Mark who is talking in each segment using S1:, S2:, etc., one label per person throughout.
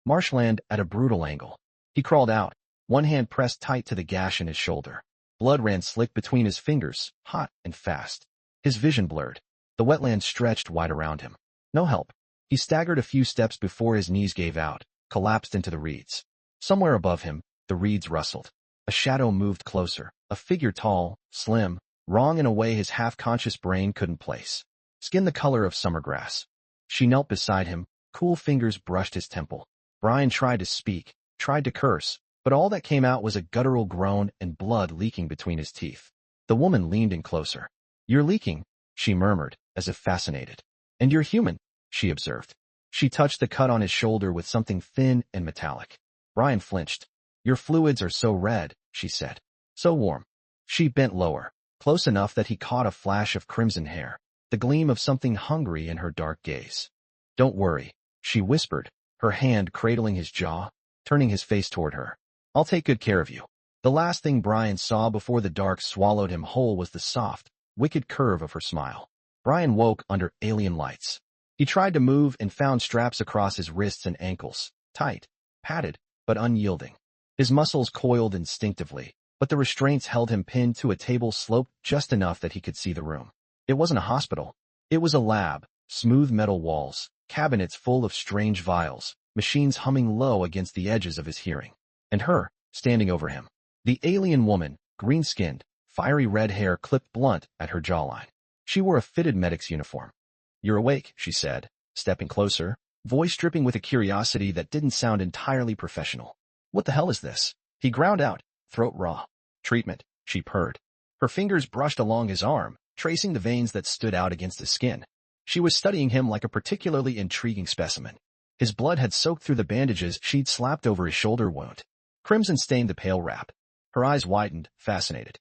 S1: Marshland at a brutal angle. He crawled out, one hand pressed tight to the gash in his shoulder. Blood ran slick between his fingers, hot and fast. His vision blurred. The wetland stretched wide around him. No help. He staggered a few steps before his knees gave out, collapsed into the reeds. Somewhere above him, the reeds rustled. A shadow moved closer, a figure tall, slim, wrong in a way his half-conscious brain couldn't place. Skin the color of summer grass. She knelt beside him, cool fingers brushed his temple. Brian tried to speak, tried to curse, but all that came out was a guttural groan and blood leaking between his teeth. The woman leaned in closer. "You're leaking," she murmured, as if fascinated. "And you're human," she observed. She touched the cut on his shoulder with something thin and metallic. Brian flinched. "Your fluids are so red," she said. "So warm." She bent lower, close enough that he caught a flash of crimson hair, the gleam of something hungry in her dark gaze. "Don't worry," she whispered, her hand cradling his jaw, turning his face toward her. "I'll take good care of you." The last thing Brian saw before the dark swallowed him whole was the soft, wicked curve of her smile. Brian woke under alien lights. He tried to move and found straps across his wrists and ankles, tight, padded, but unyielding. His muscles coiled instinctively, but the restraints held him pinned to a table sloped just enough that he could see the room. It wasn't a hospital. It was a lab, smooth metal walls, cabinets full of strange vials, machines humming low against the edges of his hearing. And her, standing over him. The alien woman, green-skinned, fiery red hair clipped blunt at her jawline. She wore a fitted medic's uniform. "You're awake," she said, stepping closer, voice dripping with a curiosity that didn't sound entirely professional. "What the hell is this?" He ground out, throat raw. "Treatment," she purred. Her fingers brushed along his arm, tracing the veins that stood out against his skin. She was studying him like a particularly intriguing specimen. His blood had soaked through the bandages she'd slapped over his shoulder wound. Crimson stained the pale wrap. Her eyes widened, fascinated.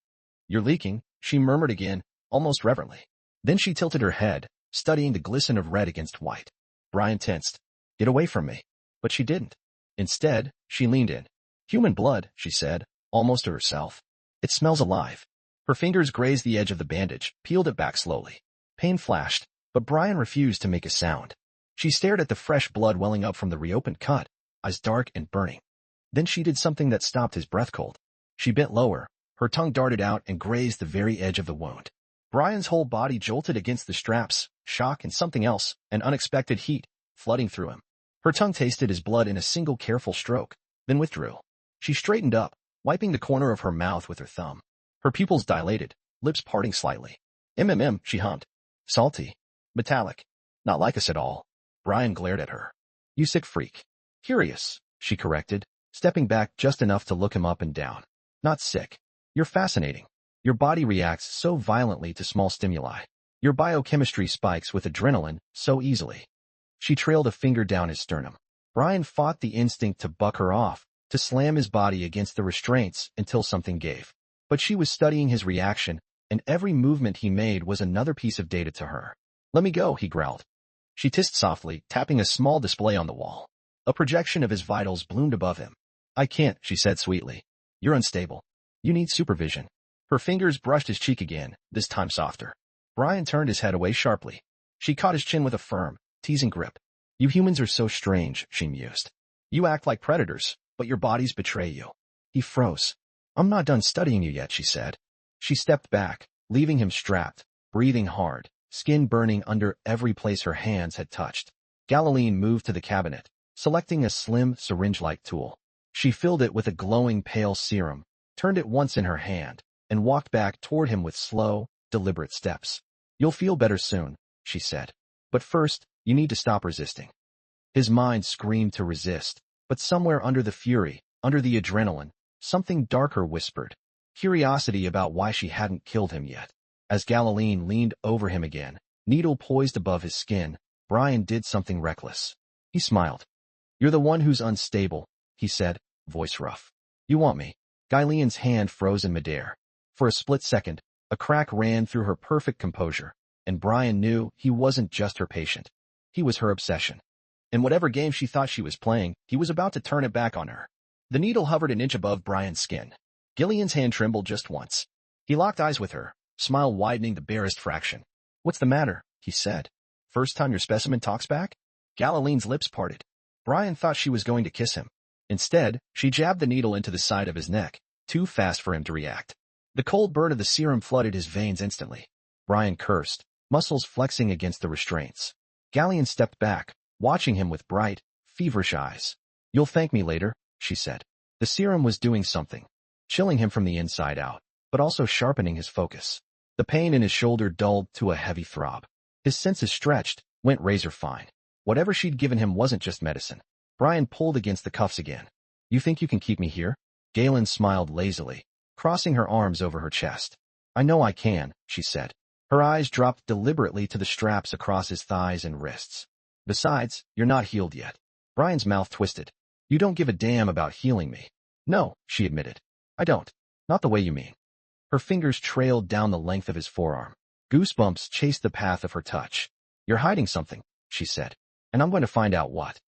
S1: "You're leaking," she murmured again, almost reverently. Then she tilted her head, studying the glisten of red against white. Brian tensed. "Get away from me." But she didn't. Instead, she leaned in. "Human blood," she said, almost to herself. "It smells alive." Her fingers grazed the edge of the bandage, peeled it back slowly. Pain flashed, but Brian refused to make a sound. She stared at the fresh blood welling up from the reopened cut, eyes dark and burning. Then she did something that stopped his breath cold. She bent lower, her tongue darted out and grazed the very edge of the wound. Brian's whole body jolted against the straps, shock and something else, an unexpected heat, flooding through him. Her tongue tasted his blood in a single careful stroke, then withdrew. She straightened up, wiping the corner of her mouth with her thumb. Her pupils dilated, lips parting slightly. She hummed. "Salty. Metallic. Not like us at all." Brian glared at her. "You sick freak." "Curious," she corrected, stepping back just enough to look him up and down. "Not sick. You're fascinating. Your body reacts so violently to small stimuli. Your biochemistry spikes with adrenaline so easily." She trailed a finger down his sternum. Brian fought the instinct to buck her off, to slam his body against the restraints until something gave. But she was studying his reaction, and every movement he made was another piece of data to her. "Let me go," he growled. She hissed softly, tapping a small display on the wall. A projection of his vitals bloomed above him. "I can't," she said sweetly. "You're unstable. You need supervision." Her fingers brushed his cheek again, this time softer. Brian turned his head away sharply. She caught his chin with a firm, teasing grip. "You humans are so strange," she mused. "You act like predators, but your bodies betray you." He froze. "I'm not done studying you yet," she said. She stepped back, leaving him strapped, breathing hard, skin burning under every place her hands had touched. Galilean moved to the cabinet, selecting a slim, syringe-like tool. She filled it with a glowing pale serum, turned it once in her hand, and walked back toward him with slow, deliberate steps. "You'll feel better soon," she said. "But first, you need to stop resisting." His mind screamed to resist, but somewhere under the fury, under the adrenaline, something darker whispered. Curiosity about why she hadn't killed him yet. As Galilean leaned over him again, needle poised above his skin, Brian did something reckless. He smiled. "You're the one who's unstable," he said, voice rough. "You want me." Galilean's hand froze in midair. For a split second, a crack ran through her perfect composure, and Brian knew he wasn't just her patient. He was her obsession. In whatever game she thought she was playing, he was about to turn it back on her. The needle hovered an inch above Brian's skin. Gillian's hand trembled just once. He locked eyes with her, smile widening the barest fraction. "What's the matter?" he said. "First time your specimen talks back?" Galilean's lips parted. Brian thought she was going to kiss him. Instead, she jabbed the needle into the side of his neck, too fast for him to react. The cold burn of the serum flooded his veins instantly. Brian cursed, muscles flexing against the restraints. Gallian stepped back, watching him with bright, feverish eyes. "You'll thank me later," she said. The serum was doing something, chilling him from the inside out, but also sharpening his focus. The pain in his shoulder dulled to a heavy throb. His senses stretched, went razor fine. Whatever she'd given him wasn't just medicine. Brian pulled against the cuffs again. "You think you can keep me here?" Galen smiled lazily, crossing her arms over her chest. "I know I can," she said. Her eyes dropped deliberately to the straps across his thighs and wrists. "Besides, you're not healed yet." Brian's mouth twisted. "You don't give a damn about healing me." "No," she admitted. "I don't. Not the way you mean." Her fingers trailed down the length of his forearm. Goosebumps chased the path of her touch. "You're hiding something," she said. "And I'm going to find out what."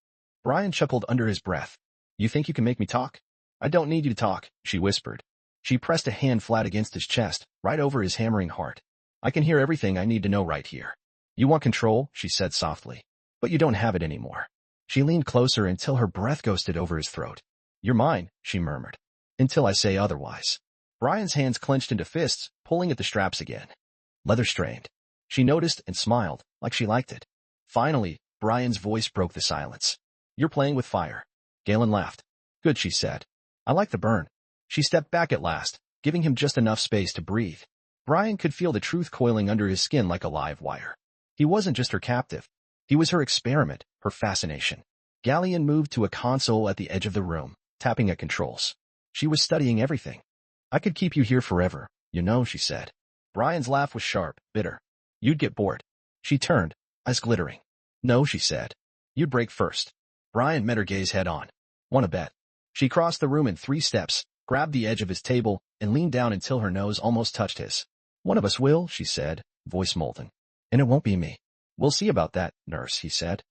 S1: Brian chuckled under his breath. "You think you can make me talk?" "I don't need you to talk," she whispered. She pressed a hand flat against his chest, right over his hammering heart. "I can hear everything I need to know right here." "You want control," she said softly. "But you don't have it anymore." She leaned closer until her breath ghosted over his throat. "You're mine," she murmured. "Until I say otherwise." Brian's hands clenched into fists, pulling at the straps again. Leather strained. She noticed and smiled, like she liked it. Finally, Brian's voice broke the silence. "You're playing with fire." Galen laughed. "Good," she said. "I like the burn." She stepped back at last, giving him just enough space to breathe. Brian could feel the truth coiling under his skin like a live wire. He wasn't just her captive. He was her experiment, her fascination. Gallian moved to a console at the edge of the room, tapping at controls. She was studying everything. "I could keep you here forever, you know," she said. Brian's laugh was sharp, bitter. "You'd get bored." She turned, eyes glittering. "No," she said. "You'd break first." Brian met her gaze head on. "Want to bet?" She crossed the room in 3 steps, grabbed the edge of his table, and leaned down until her nose almost touched his. "One of us will," she said, voice molten. "And it won't be me." "We'll see about that, nurse," he said.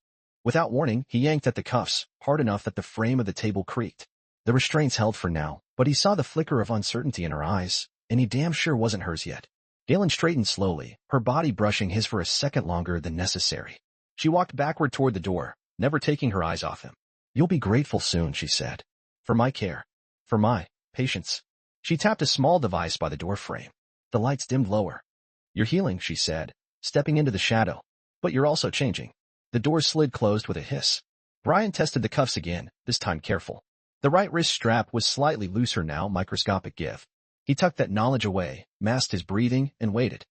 S1: Without warning, he yanked at the cuffs, hard enough that the frame of the table creaked. The restraints held for now, but he saw the flicker of uncertainty in her eyes, and he damn sure wasn't hers yet. Galen straightened slowly, her body brushing his for a second longer than necessary. She walked backward toward the door, never taking her eyes off him. "You'll be grateful soon," she said. "For my care. For my patience." She tapped a small device by the door frame. The lights dimmed lower. "You're healing," she said, stepping into the shadow. "But you're also changing." The door slid closed with a hiss. Brian tested the cuffs again, this time careful. The right wrist strap was slightly looser now, microscopic give. He tucked that knowledge away, masked his breathing, and waited.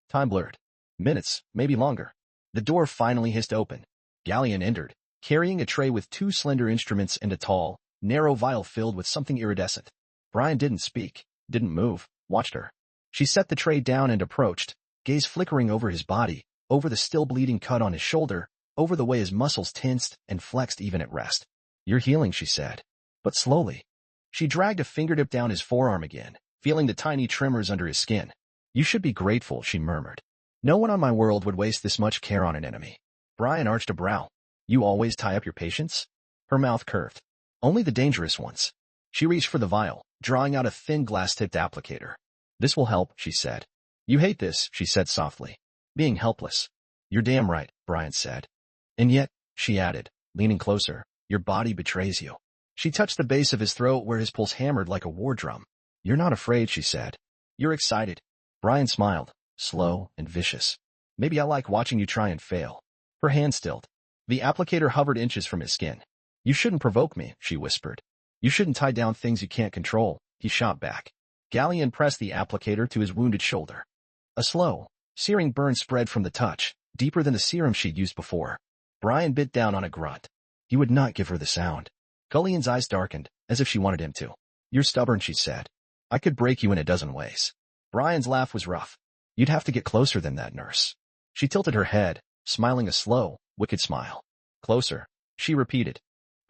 S1: Time blurred. Minutes, maybe longer. The door finally hissed open. Gallian entered, carrying a tray with 2 slender instruments and a tall, narrow vial filled with something iridescent. Brian didn't speak, didn't move, watched her. She set the tray down and approached, gaze flickering over his body, over the still bleeding cut on his shoulder, over the way his muscles tensed and flexed even at rest. "You're healing," she said. But slowly. She dragged a fingertip down his forearm again, feeling the tiny tremors under his skin. "You should be grateful," she murmured. "No one on my world would waste this much care on an enemy." Brian arched a brow. "You always tie up your patients?" Her mouth curved. "Only the dangerous ones." She reached for the vial, drawing out a thin glass-tipped applicator. "This will help," she said. "You hate this," she said softly. "Being helpless." "You're damn right," Brian said. "And yet," she added, leaning closer, "your body betrays you." She touched the base of his throat where his pulse hammered like a war drum. "You're not afraid," she said. "You're excited." Brian smiled, slow and vicious. "Maybe I like watching you try and fail." Her hand stilled. The applicator hovered inches from his skin. "You shouldn't provoke me," she whispered. "You shouldn't tie down things you can't control," he shot back. Gallian pressed the applicator to his wounded shoulder. A slow, searing burn spread from the touch, deeper than the serum she'd used before. Brian bit down on a grunt. He would not give her the sound. Gallian's eyes darkened, as if she wanted him to. "You're stubborn," she said. "I could break you in a dozen ways." Brian's laugh was rough. "You'd have to get closer than that, nurse." She tilted her head, smiling a slow, wicked smile. "Closer," she repeated.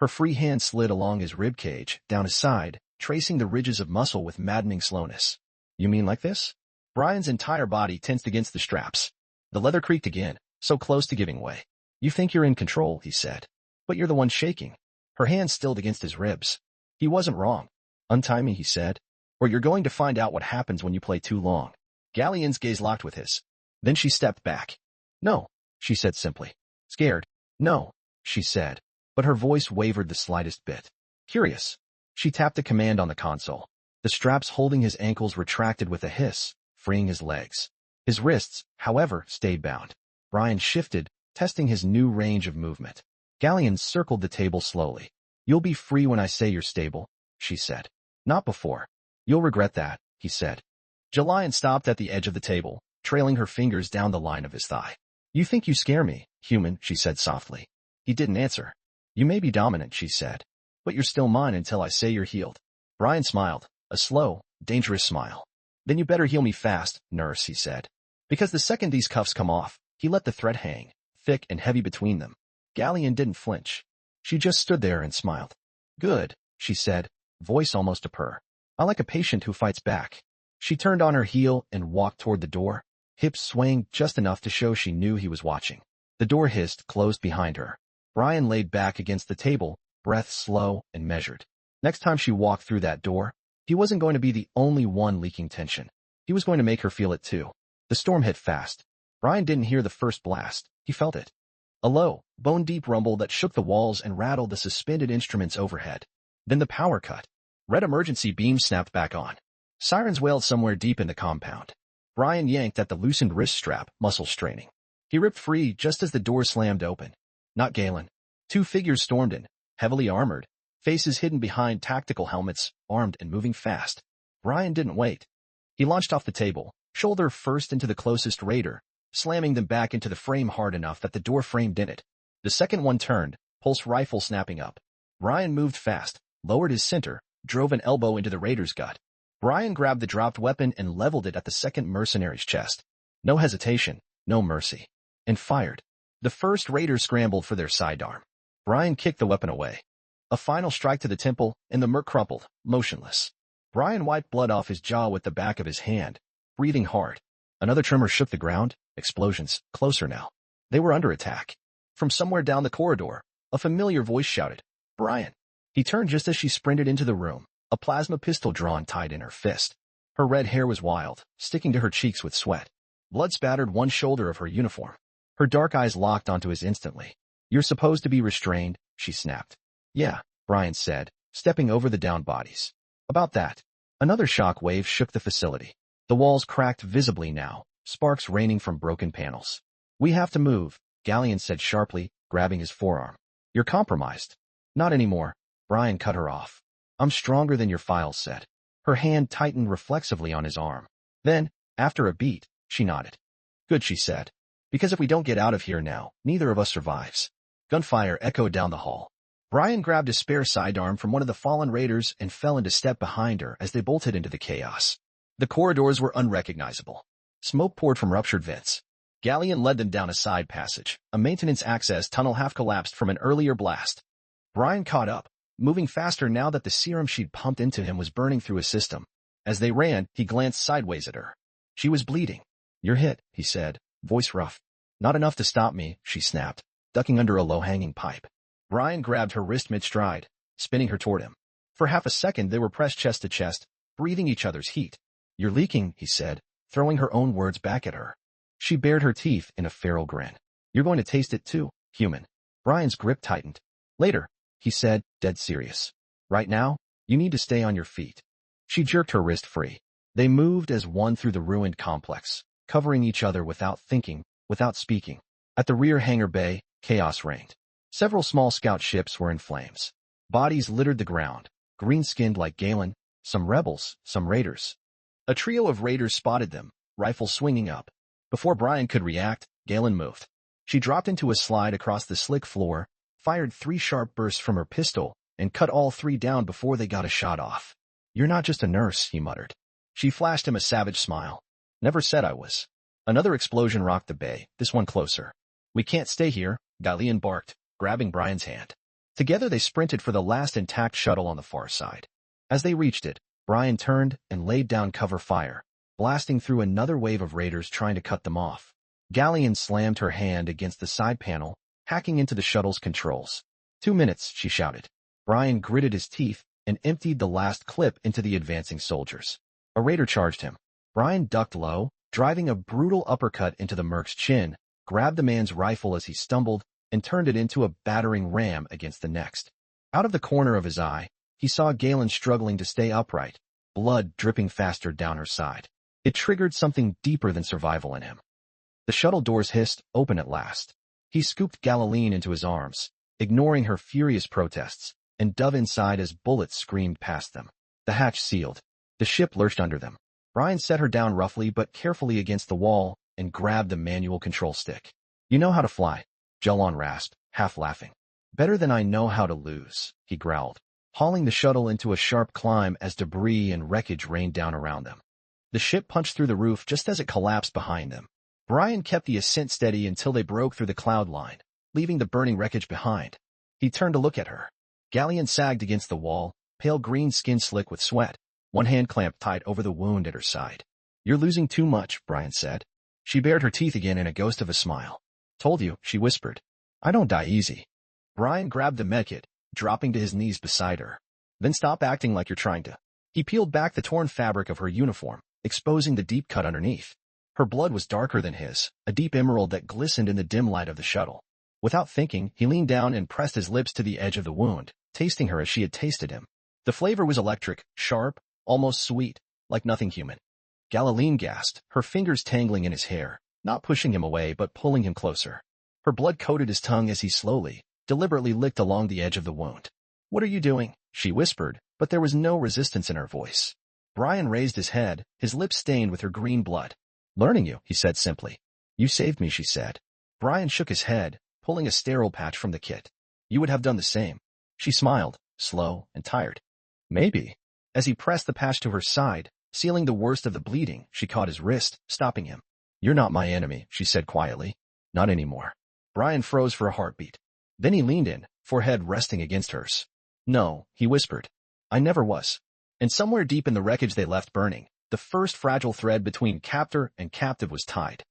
S1: Her free hand slid along his rib cage, down his side, tracing the ridges of muscle with maddening slowness. "You mean like this?" Brian's entire body tensed against the straps. The leather creaked again, so close to giving way. "You think you're in control," he said. "But you're the one shaking." Her hand stilled against his ribs. He wasn't wrong. "Untie me," he said, "or you're going to find out what happens when you play too long." Gallian's gaze locked with his. Then she stepped back. "No," she said simply. "Scared?" "No," she said. but her voice wavered the slightest bit. Curious. She tapped a command on the console. The straps holding his ankles retracted with a hiss, freeing his legs. His wrists, however, stayed bound. Brian shifted, testing his new range of movement. Galleon circled the table slowly. "You'll be free when I say you're stable," she said. "Not before. You'll regret that," he said. Galleon stopped at the edge of the table, trailing her fingers down the line of his thigh. "You think you scare me, human," she said softly. He didn't answer. "You may be dominant," she said, "but you're still mine until I say you're healed." Brian smiled, a slow, dangerous smile. "Then you better heal me fast, nurse," he said. Because the second these cuffs come off, he let the thread hang, thick and heavy between them. Galleon didn't flinch. She just stood there and smiled. "Good," she said, voice almost a purr. "I like a patient who fights back." She turned on her heel and walked toward the door, hips swaying just enough to show she knew he was watching. The door hissed closed behind her. Brian laid back against the table, breath slow and measured. Next time she walked through that door, he wasn't going to be the only one leaking tension. He was going to make her feel it too. The storm hit fast. Brian didn't hear the first blast. He felt it. A low, bone-deep rumble that shook the walls and rattled the suspended instruments overhead. Then the power cut. Red emergency beams snapped back on. Sirens wailed somewhere deep in the compound. Brian yanked at the loosened wrist strap, muscles straining. He ripped free just as the door slammed open. Not Galen. Two figures stormed in, heavily armored, faces hidden behind tactical helmets, armed and moving fast. Brian didn't wait. He launched off the table, shoulder first into the closest raider, slamming them back into the frame hard enough that the door frame did it. The second one turned, pulse rifle snapping up. Brian moved fast, lowered his center, drove an elbow into the raider's gut. Brian grabbed the dropped weapon and leveled it at the second mercenary's chest. No hesitation, no mercy. And fired. The first raider scrambled for their sidearm. Brian kicked the weapon away. A final strike to the temple, and the merc crumpled, motionless. Brian wiped blood off his jaw with the back of his hand, breathing hard. Another tremor shook the ground, explosions, closer now. They were under attack. From somewhere down the corridor, a familiar voice shouted, "Brian." He turned just as she sprinted into the room, a plasma pistol drawn tight in her fist. Her red hair was wild, sticking to her cheeks with sweat. Blood spattered one shoulder of her uniform. Her dark eyes locked onto his instantly. "You're supposed to be restrained," she snapped. "Yeah," Brian said, stepping over the downed bodies. "About that." Another shock wave shook the facility. The walls cracked visibly now, sparks raining from broken panels. "We have to move," Galleon said sharply, grabbing his forearm. "You're compromised." "Not anymore." Brian cut her off. "I'm stronger than your files said." Her hand tightened reflexively on his arm. Then, after a beat, she nodded. "Good," she said. "Because if we don't get out of here now, neither of us survives." Gunfire echoed down the hall. Brian grabbed a spare sidearm from one of the fallen raiders and fell into step behind her as they bolted into the chaos. The corridors were unrecognizable. Smoke poured from ruptured vents. Galleon led them down a side passage. A maintenance access tunnel half collapsed from an earlier blast. Brian caught up, moving faster now that the serum she'd pumped into him was burning through his system. As they ran, he glanced sideways at her. She was bleeding. "You're hit," he said, voice rough. "Not enough to stop me," she snapped, ducking under a low-hanging pipe. Brian grabbed her wrist mid-stride, spinning her toward him. For half a second they were pressed chest to chest, breathing each other's heat. "You're leaking," he said, throwing her own words back at her. She bared her teeth in a feral grin. "You're going to taste it too, human." Brian's grip tightened. "Later," he said, dead serious. "Right now, you need to stay on your feet." She jerked her wrist free. They moved as one through the ruined complex, covering each other without thinking, without speaking. At the rear hangar bay, chaos reigned. Several small scout ships were in flames. Bodies littered the ground, green-skinned like Galen, some rebels, some raiders. A trio of raiders spotted them, rifles swinging up. Before Brian could react, Galen moved. She dropped into a slide across the slick floor, fired 3 sharp bursts from her pistol, and cut all 3 down before they got a shot off. "You're not just a nurse," he muttered. She flashed him a savage smile. "Never said I was." Another explosion rocked the bay, this one closer. "We can't stay here," Galleon barked, grabbing Brian's hand. Together they sprinted for the last intact shuttle on the far side. As they reached it, Brian turned and laid down cover fire, blasting through another wave of raiders trying to cut them off. Galleon slammed her hand against the side panel, hacking into the shuttle's controls. 2 minutes, she shouted. Brian gritted his teeth and emptied the last clip into the advancing soldiers. A raider charged him. Brian ducked low, driving a brutal uppercut into the merc's chin, grabbed the man's rifle as he stumbled, and turned it into a battering ram against the next. Out of the corner of his eye, he saw Galen struggling to stay upright, blood dripping faster down her side. It triggered something deeper than survival in him. The shuttle doors hissed open at last. He scooped Galileen into his arms, ignoring her furious protests, and dove inside as bullets screamed past them. The hatch sealed. The ship lurched under them. Brian set her down roughly but carefully against the wall and grabbed the manual control stick. "You know how to fly," Jelon rasped, half laughing. "Better than I know how to lose," he growled, hauling the shuttle into a sharp climb as debris and wreckage rained down around them. The ship punched through the roof just as it collapsed behind them. Brian kept the ascent steady until they broke through the cloud line, leaving the burning wreckage behind. He turned to look at her. Galleon sagged against the wall, pale green skin slick with sweat, one hand clamped tight over the wound at her side. "You're losing too much," Brian said. She bared her teeth again in a ghost of a smile. "Told you," she whispered. "I don't die easy." Brian grabbed the medkit, dropping to his knees beside her. "Then stop acting like you're trying to." He peeled back the torn fabric of her uniform, exposing the deep cut underneath. Her blood was darker than his, a deep emerald that glistened in the dim light of the shuttle. Without thinking, he leaned down and pressed his lips to the edge of the wound, tasting her as she had tasted him. The flavor was electric, sharp, almost sweet, like nothing human. Galileen gasped, her fingers tangling in his hair, not pushing him away but pulling him closer. Her blood coated his tongue as he slowly, deliberately licked along the edge of the wound. "What are you doing?" she whispered, but there was no resistance in her voice. Brian raised his head, his lips stained with her green blood. "Learning you," he said simply. "You saved me," she said. Brian shook his head, pulling a sterile patch from the kit. "You would have done the same." She smiled, slow and tired. "Maybe." As he pressed the patch to her side, sealing the worst of the bleeding, she caught his wrist, stopping him. "You're not my enemy," she said quietly. "Not anymore." Brian froze for a heartbeat. Then he leaned in, forehead resting against hers. "No," he whispered. "I never was." And somewhere deep in the wreckage they left burning, the first fragile thread between captor and captive was tied.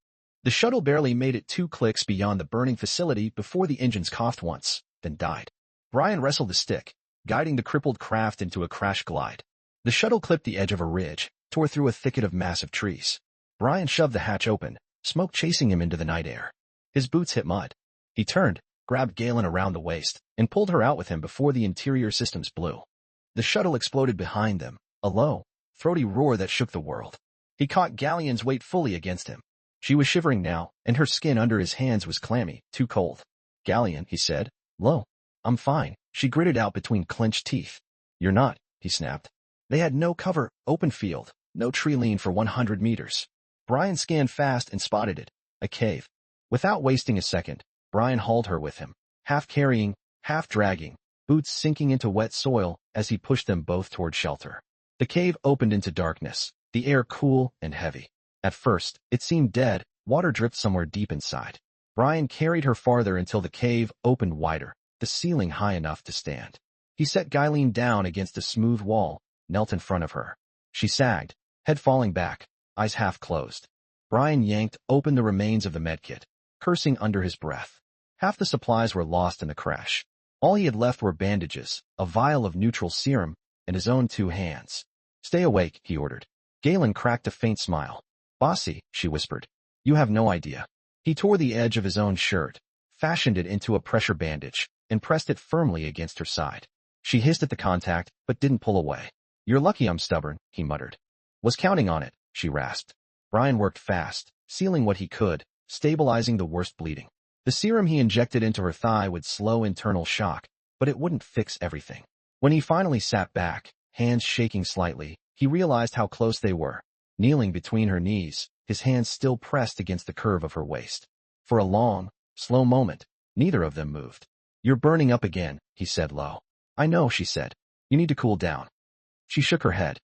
S1: The shuttle barely made it 2 clicks beyond the burning facility before the engines coughed once, then died. Brian wrestled the stick, guiding the crippled craft into a crash glide. The shuttle clipped the edge of a ridge, tore through a thicket of massive trees. Brian shoved the hatch open, smoke chasing him into the night air. His boots hit mud. He turned, grabbed Galen around the waist, and pulled her out with him before the interior systems blew. The shuttle exploded behind them, a low, throaty roar that shook the world. He caught Galleon's weight fully against him. She was shivering now, and her skin under his hands was clammy, too cold. "Galleon," he said. "Low." "I'm fine," she gritted out between clenched teeth. "You're not," he snapped. They had no cover, open field, no tree lean for 100 meters. Brian scanned fast and spotted it, a cave. Without wasting a second, Brian hauled her with him, half carrying, half dragging, boots sinking into wet soil as he pushed them both toward shelter. The cave opened into darkness, the air cool and heavy. At first, it seemed dead, water dripped somewhere deep inside. Brian carried her farther until the cave opened wider, the ceiling high enough to stand. He set Guyleen down against a smooth wall, knelt in front of her. She sagged, head falling back, eyes half closed. Brian yanked open the remains of the medkit, cursing under his breath. Half the supplies were lost in the crash. All he had left were bandages, a vial of neutral serum, and his own 2 hands. "Stay awake," he ordered. Galen cracked a faint smile. "Bossy," she whispered. "You have no idea." He tore the edge of his own shirt, fashioned it into a pressure bandage, and pressed it firmly against her side. She hissed at the contact, but didn't pull away. "You're lucky I'm stubborn," he muttered. "Was counting on it," she rasped. Brian worked fast, sealing what he could, stabilizing the worst bleeding. The serum he injected into her thigh would slow internal shock, but it wouldn't fix everything. When he finally sat back, hands shaking slightly, he realized how close they were. Kneeling between her knees, his hands still pressed against the curve of her waist. For a long, slow moment, neither of them moved. "You're burning up again," he said low. "I know," she said. "You need to cool down." She shook her head.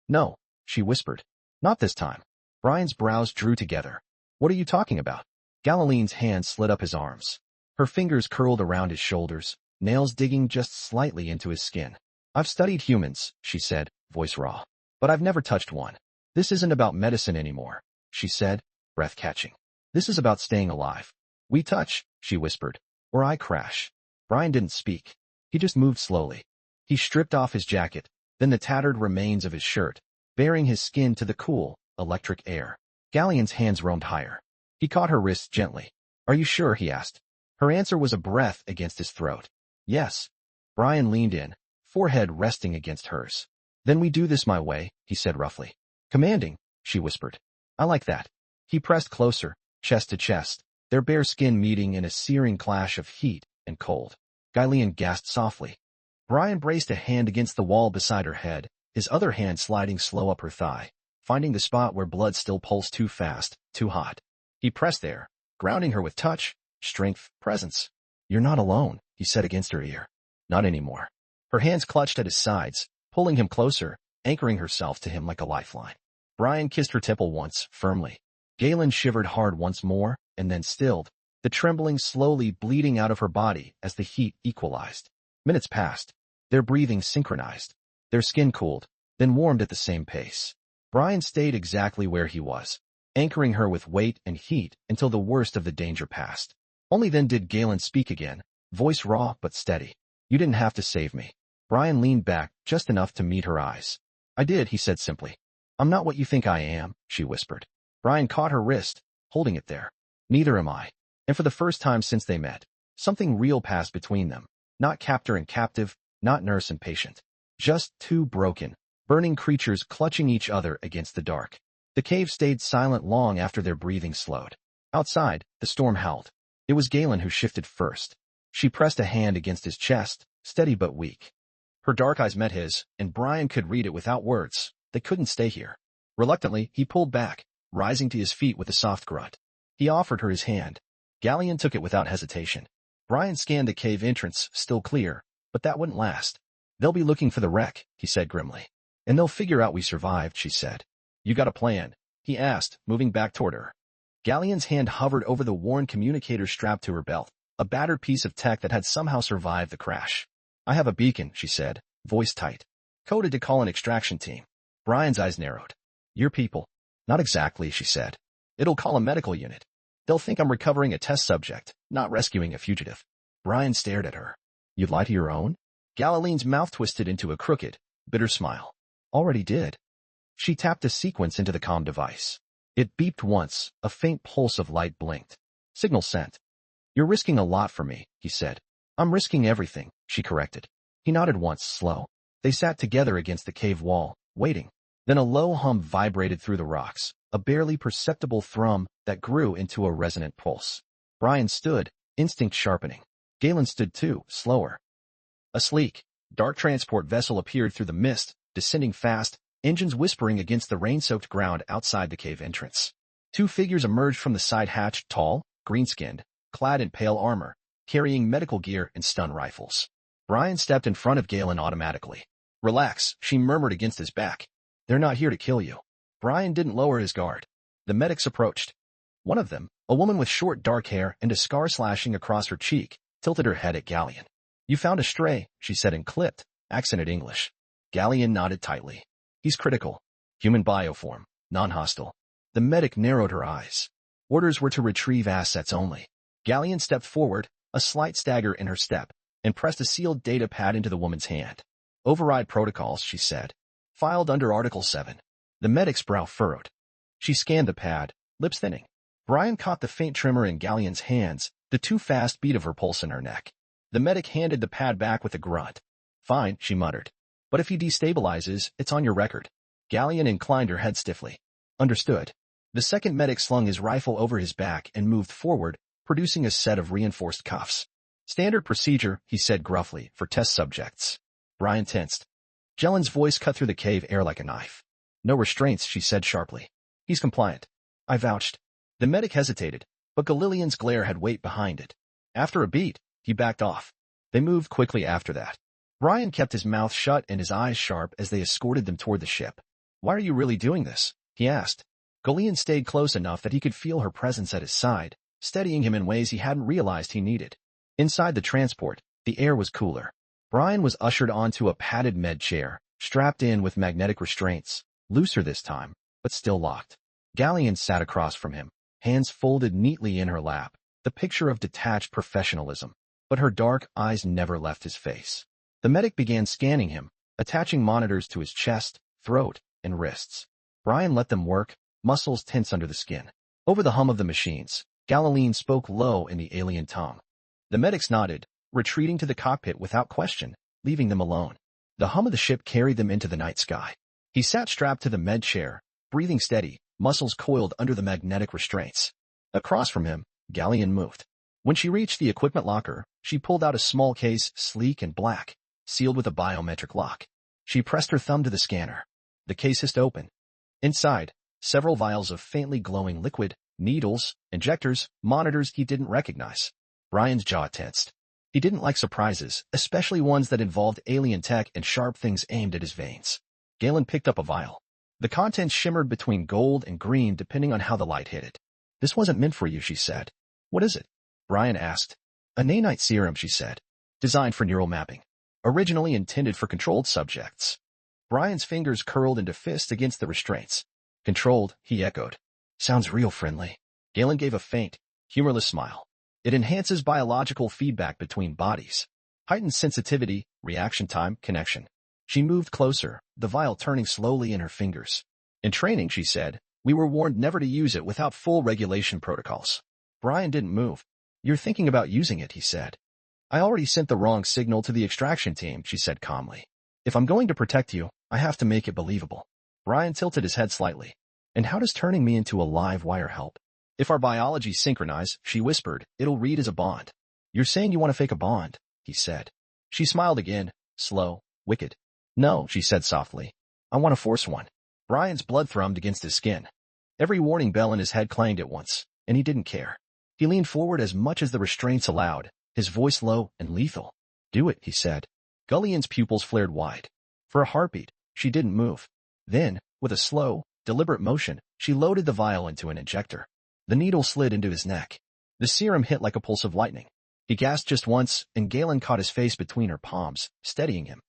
S1: "No," she whispered. "Not this time." Brian's brows drew together. "What are you talking about?" Galileen's hand slid up his arms. Her fingers curled around his shoulders, nails digging just slightly into his skin. "I've studied humans," she said, voice raw. "But I've never touched one. This isn't about medicine anymore," she said, breath catching. "This is about staying alive. We touch," she whispered, "or I crash." Brian didn't speak. He just moved slowly. He stripped off his jacket, then the tattered remains of his shirt, baring his skin to the cool, electric air. Galleon's hands roamed higher. He caught her wrists gently. "Are you sure?" he asked. Her answer was a breath against his throat. Yes. Brian leaned in, forehead resting against hers. Then we do this my way, he said roughly. Commanding, she whispered. I like that. He pressed closer, chest to chest, their bare skin meeting in a searing clash of heat and cold. Guylian gasped softly. Brian braced a hand against the wall beside her head, his other hand sliding slow up her thigh, finding the spot where blood still pulsed too fast, too hot. He pressed there, grounding her with touch, strength, presence. You're not alone, he said against her ear. Not anymore. Her hands clutched at his sides, pulling him closer, anchoring herself to him like a lifeline. Brian kissed her temple once, firmly. Galen shivered hard once more, and then stilled, the trembling slowly bleeding out of her body as the heat equalized. Minutes passed. Their breathing synchronized. Their skin cooled, then warmed at the same pace. Brian stayed exactly where he was, anchoring her with weight and heat until the worst of the danger passed. Only then did Galen speak again, voice raw but steady. You didn't have to save me. Brian leaned back just enough to meet her eyes. I did, he said simply. I'm not what you think I am, she whispered. Brian caught her wrist, holding it there. Neither am I. And for the first time since they met, something real passed between them. Not captor and captive, not nurse and patient. Just two broken, burning creatures clutching each other against the dark. The cave stayed silent long after their breathing slowed. Outside, the storm howled. It was Galen who shifted first. She pressed a hand against his chest, steady but weak. Her dark eyes met his, and Brian could read it without words. They couldn't stay here. Reluctantly, he pulled back, rising to his feet with a soft grunt. He offered her his hand. Gallian took it without hesitation. Brian scanned the cave entrance, still clear, but that wouldn't last. They'll be looking for the wreck, he said grimly. And they'll figure out we survived, she said. You got a plan? He asked, moving back toward her. Gallian's hand hovered over the worn communicator strapped to her belt, a battered piece of tech that had somehow survived the crash. I have a beacon, she said, voice tight. Coded to call an extraction team. Brian's eyes narrowed. Your people? Not exactly, she said. It'll call a medical unit. They'll think I'm recovering a test subject, not rescuing a fugitive. Brian stared at her. You'd lie to your own? Galilean's mouth twisted into a crooked, bitter smile. Already did. She tapped a sequence into the comm device. It beeped once, a faint pulse of light blinked. Signal sent. You're risking a lot for me, he said. I'm risking everything, she corrected. He nodded once, slow. They sat together against the cave wall, waiting. Then a low hum vibrated through the rocks, a barely perceptible thrum that grew into a resonant pulse. Brian stood, instinct sharpening. Galen stood too, slower. A sleek, dark transport vessel appeared through the mist, descending fast, engines whispering against the rain-soaked ground outside the cave entrance. Two figures emerged from the side hatch, tall, green-skinned, clad in pale armor, carrying medical gear and stun rifles. Brian stepped in front of Galen automatically. Relax, she murmured against his back. They're not here to kill you. Brian didn't lower his guard. The medics approached. One of them, a woman with short dark hair and a scar slashing across her cheek, tilted her head at Gallian. You found a stray, she said in clipped, accented English. Gallian nodded tightly. He's critical. Human bioform, non-hostile. The medic narrowed her eyes. Orders were to retrieve assets only. Gallian stepped forward, a slight stagger in her step, and pressed a sealed data pad into the woman's hand. Override protocols, she said. Filed under Article 7. The medic's brow furrowed. She scanned the pad, lips thinning. Brian caught the faint tremor in Gallian's hands, the too fast beat of her pulse in her neck. The medic handed the pad back with a grunt. Fine, she muttered. But if he destabilizes, it's on your record. Gallian inclined her head stiffly. Understood. The second medic slung his rifle over his back and moved forward, producing a set of reinforced cuffs. Standard procedure, he said gruffly, for test subjects. Brian tensed. Jelen's voice cut through the cave air like a knife. No restraints, she said sharply. He's compliant. I vouched. The medic hesitated, but Galilean's glare had weight behind it. After a beat, he backed off. They moved quickly after that. Brian kept his mouth shut and his eyes sharp as they escorted them toward the ship. Why are you really doing this? He asked. Galilean stayed close enough that he could feel her presence at his side, steadying him in ways he hadn't realized he needed. Inside the transport, the air was cooler. Brian was ushered onto a padded med chair, strapped in with magnetic restraints, looser this time, but still locked. Gallian sat across from him, hands folded neatly in her lap, the picture of detached professionalism, but her dark eyes never left his face. The medic began scanning him, attaching monitors to his chest, throat, and wrists. Brian let them work, muscles tense under the skin. Over the hum of the machines, Galilean spoke low in the alien tongue. The medics nodded, retreating to the cockpit without question, leaving them alone. The hum of the ship carried them into the night sky. He sat strapped to the med chair, breathing steady, muscles coiled under the magnetic restraints. Across from him, Gallian moved. When she reached the equipment locker, she pulled out a small case, sleek and black, sealed with a biometric lock. She pressed her thumb to the scanner. The case hissed open. Inside, several vials of faintly glowing liquid, needles, injectors, monitors he didn't recognize. Brian's jaw tensed. He didn't like surprises, especially ones that involved alien tech and sharp things aimed at his veins. Galen picked up a vial. The contents shimmered between gold and green depending on how the light hit it. This wasn't meant for you, she said. What is it? Brian asked. A nanite serum, she said. Designed for neural mapping. Originally intended for controlled subjects. Brian's fingers curled into fists against the restraints. Controlled, he echoed. Sounds real friendly. Galen gave a faint, humorless smile. It enhances biological feedback between bodies. Heightened sensitivity, reaction time, connection. She moved closer, the vial turning slowly in her fingers. In training, she said, we were warned never to use it without full regulation protocols. Brian didn't move. You're thinking about using it, he said. I already sent the wrong signal to the extraction team, she said calmly. If I'm going to protect you, I have to make it believable. Brian tilted his head slightly. And how does turning me into a live wire help? If our biologies synchronize, she whispered, it'll read as a bond. You're saying you want to fake a bond, he said. She smiled again, slow, wicked. No, she said softly. I want to force one. Brian's blood thrummed against his skin. Every warning bell in his head clanged at once, and he didn't care. He leaned forward as much as the restraints allowed, his voice low and lethal. Do it, he said. Gullian's pupils flared wide. For a heartbeat, she didn't move. Then, with a slow, deliberate motion, she loaded the vial into an injector. The needle slid into his neck. The serum hit like a pulse of lightning. He gasped just once, and Galen caught his face between her palms, steadying him.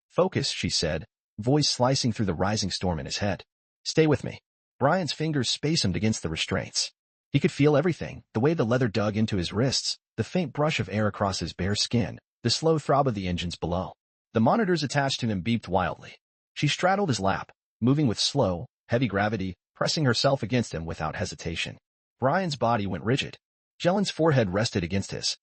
S1: Focus, she said, voice slicing through the rising storm in his head. Stay with me. Brian's fingers spasmed against the restraints. He could feel everything, the way the leather dug into his wrists, the faint brush of air across his bare skin, the slow throb of the engines below. The monitors attached to them beeped wildly. She straddled his lap, moving with slow, heavy gravity, pressing herself against him without hesitation. Brian's body went rigid. Galen's forehead rested against his.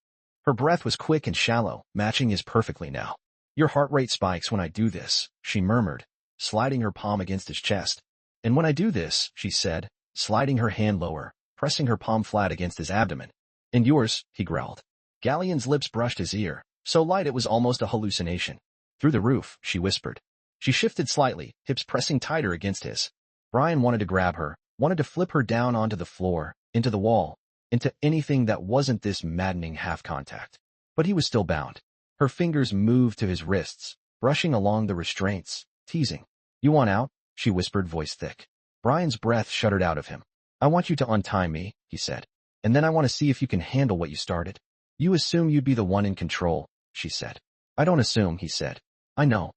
S1: Her breath was quick and shallow, matching his perfectly now. Your heart rate spikes when I do this, she murmured, sliding her palm against his chest. And when I do this, she said, sliding her hand lower, pressing her palm flat against his abdomen. And yours, he growled. Gallian's lips brushed his ear, so light it was almost a hallucination. Through the roof, she whispered. She shifted slightly, hips pressing tighter against his. Brian wanted to grab her, wanted to flip her down onto the floor, into the wall, into anything that wasn't this maddening half-contact. But he was still bound. Her fingers moved to his wrists, brushing along the restraints, teasing. You want out? She whispered, voice thick. Brian's breath shuddered out of him. I want you to untie me, he said. And then I want to see if you can handle what you started. You assume you'd be the one in control, she said. I don't assume, he said. I know.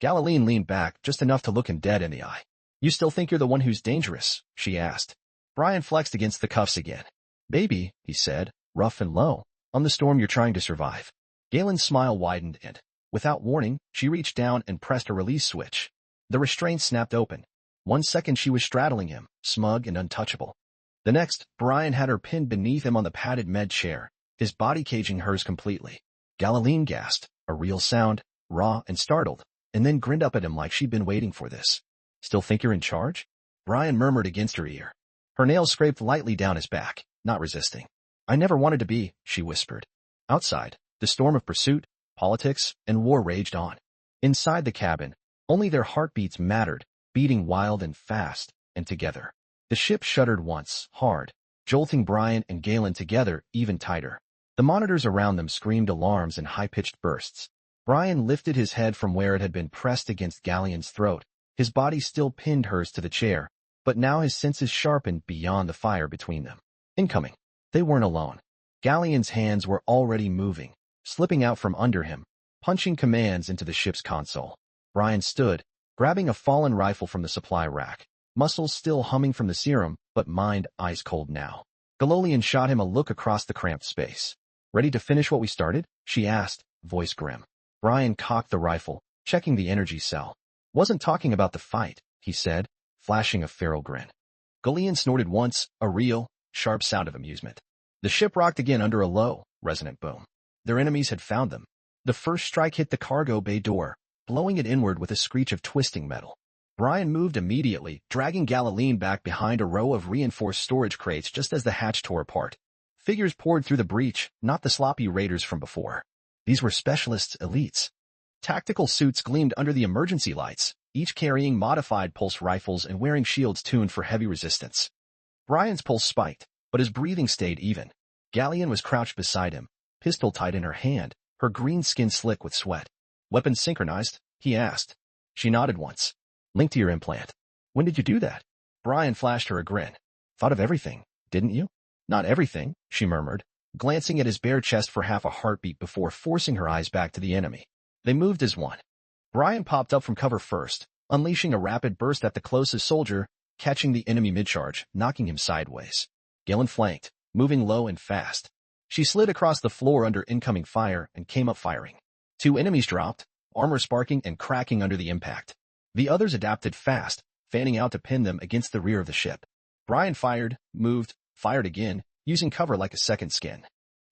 S1: Galilean leaned back just enough to look him dead in the eye. You still think you're the one who's dangerous? She asked. Brian flexed against the cuffs again. Baby, he said, rough and low. I'm the storm you're trying to survive. Galen's smile widened and, without warning, she reached down and pressed a release switch. The restraint snapped open. 1 second she was straddling him, smug and untouchable. The next, Brian had her pinned beneath him on the padded med chair, his body caging hers completely. Galilean gasped, a real sound, raw and startled, and then grinned up at him like she'd been waiting for this. Still think you're in charge? Brian murmured against her ear. Her nails scraped lightly down his back, not resisting. I never wanted to be, she whispered. Outside, the storm of pursuit, politics, and war raged on. Inside the cabin, only their heartbeats mattered, beating wild and fast, and together. The ship shuddered once, hard, jolting Brian and Galen together even tighter. The monitors around them screamed alarms in high-pitched bursts. Brian lifted his head from where it had been pressed against Gallian's throat, his body still pinned hers to the chair, but now his senses sharpened beyond the fire between them. Incoming. They weren't alone. Gallian's hands were already moving, slipping out from under him, punching commands into the ship's console. Brian stood, grabbing a fallen rifle from the supply rack, muscles still humming from the serum, but mind ice cold now. Galolian shot him a look across the cramped space. Ready to finish what we started? She asked, voice grim. Brian cocked the rifle, checking the energy cell. Wasn't talking about the fight, he said, flashing a feral grin. Galolian snorted once, a real, sharp sound of amusement. The ship rocked again under a low, resonant boom. Their enemies had found them. The first strike hit the cargo bay door, blowing it inward with a screech of twisting metal. Brian moved immediately, dragging Galilean back behind a row of reinforced storage crates just as the hatch tore apart. Figures poured through the breach, not the sloppy raiders from before. These were specialists, elites. Tactical suits gleamed under the emergency lights, each carrying modified pulse rifles and wearing shields tuned for heavy resistance. Brian's pulse spiked, but his breathing stayed even. Galleon was crouched beside him, pistol tight in her hand, her green skin slick with sweat. "Weapons synchronized?" he asked. She nodded once. "Linked to your implant. When did you do that?" Brian flashed her a grin. "Thought of everything, didn't you?" "Not everything," she murmured, glancing at his bare chest for half a heartbeat before forcing her eyes back to the enemy. They moved as one. Brian popped up from cover first, unleashing a rapid burst at the closest soldier, catching the enemy mid-charge, knocking him sideways. Galen flanked, moving low and fast. She slid across the floor under incoming fire and came up firing. 2 enemies dropped, armor sparking and cracking under the impact. The others adapted fast, fanning out to pin them against the rear of the ship. Brian fired, moved, fired again, using cover like a second skin.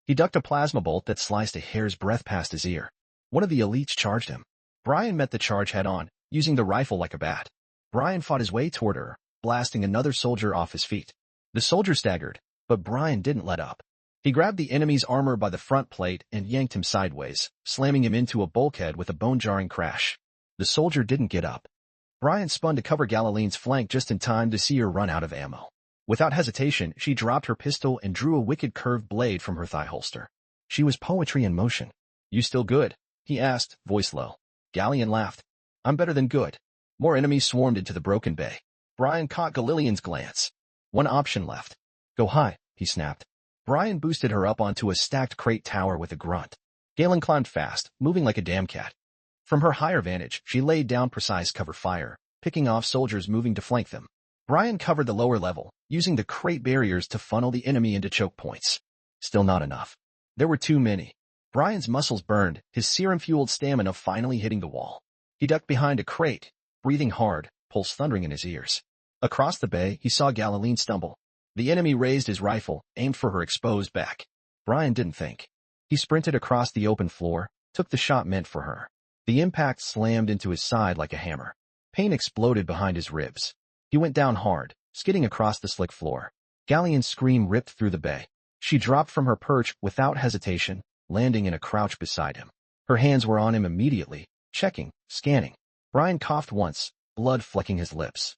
S1: He ducked a plasma bolt that sliced a hair's breadth past his ear. One of the elites charged him. Brian met the charge head-on, using the rifle like a bat. Brian fought his way toward her, blasting another soldier off his feet. The soldier staggered, but Brian didn't let up. He grabbed the enemy's armor by the front plate and yanked him sideways, slamming him into a bulkhead with a bone-jarring crash. The soldier didn't get up. Brian spun to cover Galilean's flank just in time to see her run out of ammo. Without hesitation, she dropped her pistol and drew a wicked curved blade from her thigh holster. She was poetry in motion. "You still good?" he asked, voice low. Galleon laughed. "I'm better than good." More enemies swarmed into the broken bay. Brian caught Galilean's glance. One option left. "Go high," he snapped. Brian boosted her up onto a stacked crate tower with a grunt. Galen climbed fast, moving like a damn cat. From her higher vantage, she laid down precise cover fire, picking off soldiers moving to flank them. Brian covered the lower level, using the crate barriers to funnel the enemy into choke points. Still not enough. There were too many. Brian's muscles burned, his serum-fueled stamina finally hitting the wall. He ducked behind a crate, breathing hard, pulse thundering in his ears. Across the bay, he saw Galilean stumble. The enemy raised his rifle, aimed for her exposed back. Brian didn't think. He sprinted across the open floor, took the shot meant for her. The impact slammed into his side like a hammer. Pain exploded behind his ribs. He went down hard, skidding across the slick floor. Galilean's scream ripped through the bay. She dropped from her perch without hesitation, landing in a crouch beside him. Her hands were on him immediately, checking, scanning. Brian coughed once, blood flecking his lips.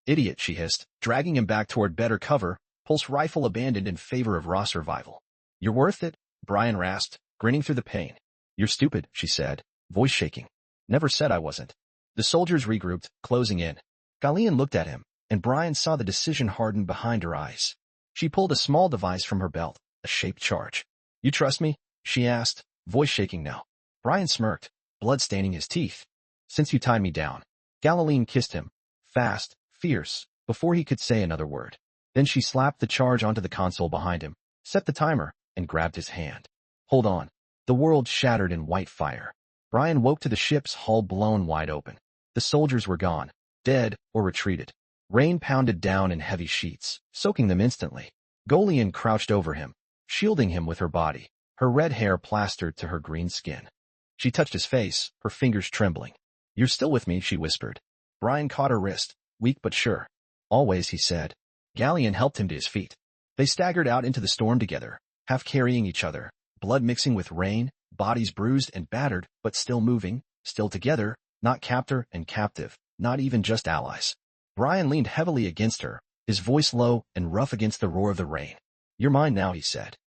S1: "Idiot," she hissed, dragging him back toward better cover, pulse rifle abandoned in favor of raw survival. "You're worth it," Brian rasped, grinning through the pain. "You're stupid," she said, voice shaking. "Never said I wasn't." The soldiers regrouped, closing in. Galilean looked at him, and Brian saw the decision harden behind her eyes. She pulled a small device from her belt, a shaped charge. "You trust me?" she asked, voice shaking now. Brian smirked, blood staining his teeth. "Since you tied me down." Galilean kissed him, fast, fierce, before he could say another word. Then she slapped the charge onto the console behind him, set the timer, and grabbed his hand. "Hold on." The world shattered in white fire. Brian woke to the ship's hull blown wide open. The soldiers were gone, dead or retreated. Rain pounded down in heavy sheets, soaking them instantly. Golian crouched over him, shielding him with her body, her red hair plastered to her green skin. She touched his face, her fingers trembling. "You're still with me," she whispered. Brian caught her wrist, weak but sure. "Always," he said. Galilean helped him to his feet. They staggered out into the storm together, half carrying each other, blood mixing with rain, bodies bruised and battered, but still moving, still together, not captor and captive, not even just allies. Brian leaned heavily against her, his voice low and rough against the roar of the rain. "You're mine now," he said.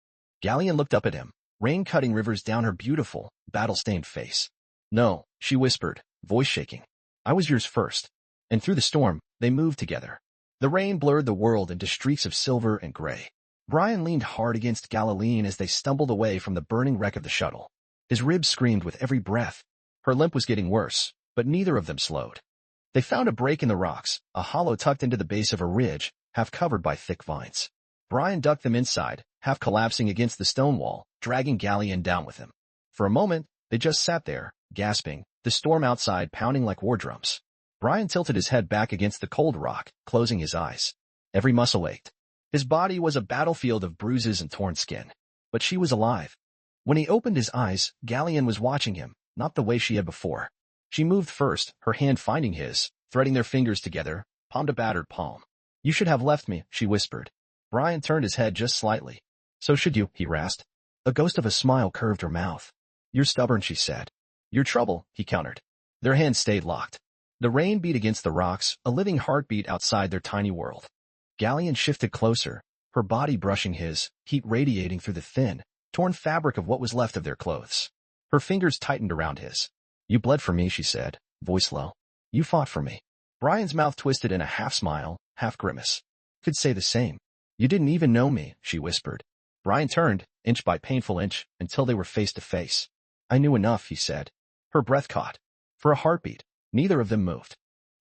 S1: Galilean looked up at him, rain cutting rivers down her beautiful, battle-stained face. "No," she whispered, voice shaking. "I was yours first." And through the storm, they moved together. The rain blurred the world into streaks of silver and gray. Brian leaned hard against Galilean as they stumbled away from the burning wreck of the shuttle. His ribs screamed with every breath. Her limp was getting worse, but neither of them slowed. They found a break in the rocks, a hollow tucked into the base of a ridge, half covered by thick vines. Brian ducked them inside, half collapsing against the stone wall, dragging Galilean down with him. For a moment, they just sat there, gasping, the storm outside pounding like war drums. Brian tilted his head back against the cold rock, closing his eyes. Every muscle ached. His body was a battlefield of bruises and torn skin. But she was alive. When he opened his eyes, Galleon was watching him, not the way she had before. She moved first, her hand finding his, threading their fingers together, palm to battered palm. "You should have left me," she whispered. Brian turned his head just slightly. "So should you," he rasped. A ghost of a smile curved her mouth. "You're stubborn," she said. "You're trouble," he countered. Their hands stayed locked. The rain beat against the rocks, a living heartbeat outside their tiny world. Galleon shifted closer, her body brushing his, heat radiating through the thin, torn fabric of what was left of their clothes. Her fingers tightened around his. "You bled for me," she said, voice low. "You fought for me." Brian's mouth twisted in a half-smile, half-grimace. "Could say the same. You didn't even know me," she whispered. Brian turned, inch by painful inch, until they were face to face. "I knew enough," he said. Her breath caught. For a heartbeat, neither of them moved.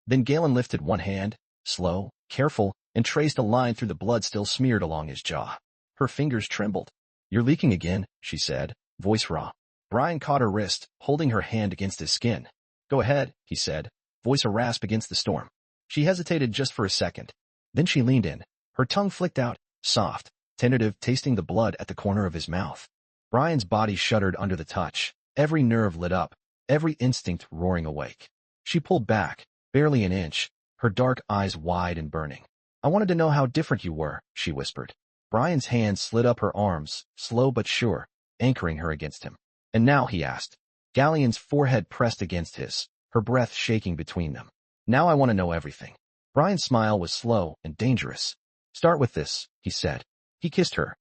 S1: Then Galen lifted one hand, slow, careful, and traced a line through the blood still smeared along his jaw. Her fingers trembled. "You're leaking again," she said, voice raw. Brian caught her wrist, holding her hand against his skin. "Go ahead," he said, voice a rasp against the storm. She hesitated just for a second. Then she leaned in. Her tongue flicked out, soft, tentative, tasting the blood at the corner of his mouth. Brian's body shuddered under the touch, every nerve lit up, every instinct roaring awake. She pulled back, barely an inch, her dark eyes wide and burning. "I wanted to know how different you were," she whispered. Brian's hand slid up her arms, slow but sure, anchoring her against him. "And now?" he asked. Galleon's forehead pressed against his, her breath shaking between them. "Now I want to know everything." Brian's smile was slow and dangerous. "Start with this," he said. He kissed her.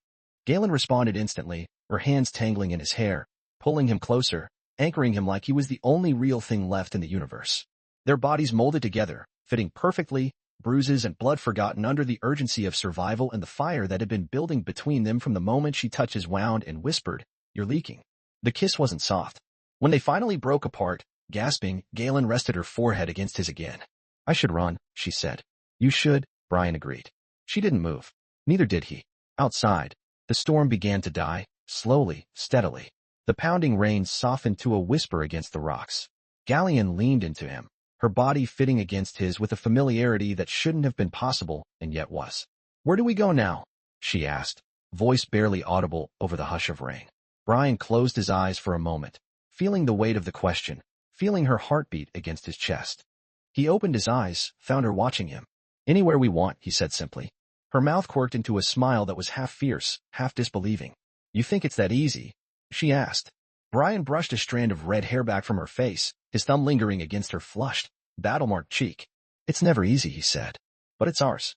S1: Galen responded instantly, her hands tangling in his hair, pulling him closer, anchoring him like he was the only real thing left in the universe. Their bodies molded together, fitting perfectly, bruises and blood forgotten under the urgency of survival and the fire that had been building between them from the moment she touched his wound and whispered, "You're leaking." The kiss wasn't soft. When they finally broke apart, gasping, Galen rested her forehead against his again. "I should run," she said. "You should," Brian agreed. She didn't move. Neither did he. Outside, the storm began to die, slowly, steadily. The pounding rain softened to a whisper against the rocks. Galleon leaned into him, her body fitting against his with a familiarity that shouldn't have been possible and yet was. "Where do we go now?" she asked, voice barely audible over the hush of rain. Brian closed his eyes for a moment, feeling the weight of the question, feeling her heartbeat against his chest. He opened his eyes, found her watching him. "Anywhere we want," he said simply. Her mouth quirked into a smile that was half fierce, half disbelieving. "You think it's that easy?" she asked. Brian brushed a strand of red hair back from her face, his thumb lingering against her flushed, battle-marked cheek. "It's never easy," he said. "But it's ours."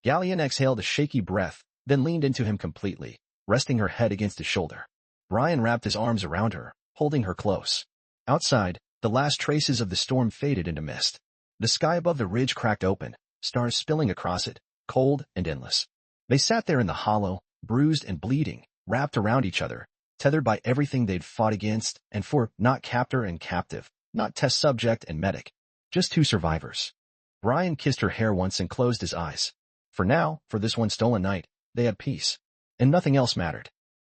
S1: Galleon exhaled a shaky breath, then leaned into him completely, resting her head against his shoulder. Brian wrapped his arms around her, holding her close. Outside, the last traces of the storm faded into mist. The sky above the ridge cracked open, stars spilling across it, cold and endless. They sat there in the hollow, bruised and bleeding, wrapped around each other, tethered by everything they'd fought against and for, not captor and captive, not test subject and medic, just two survivors. Brian kissed her hair once and closed his eyes. For now, for this one stolen night, they had peace. And nothing else mattered.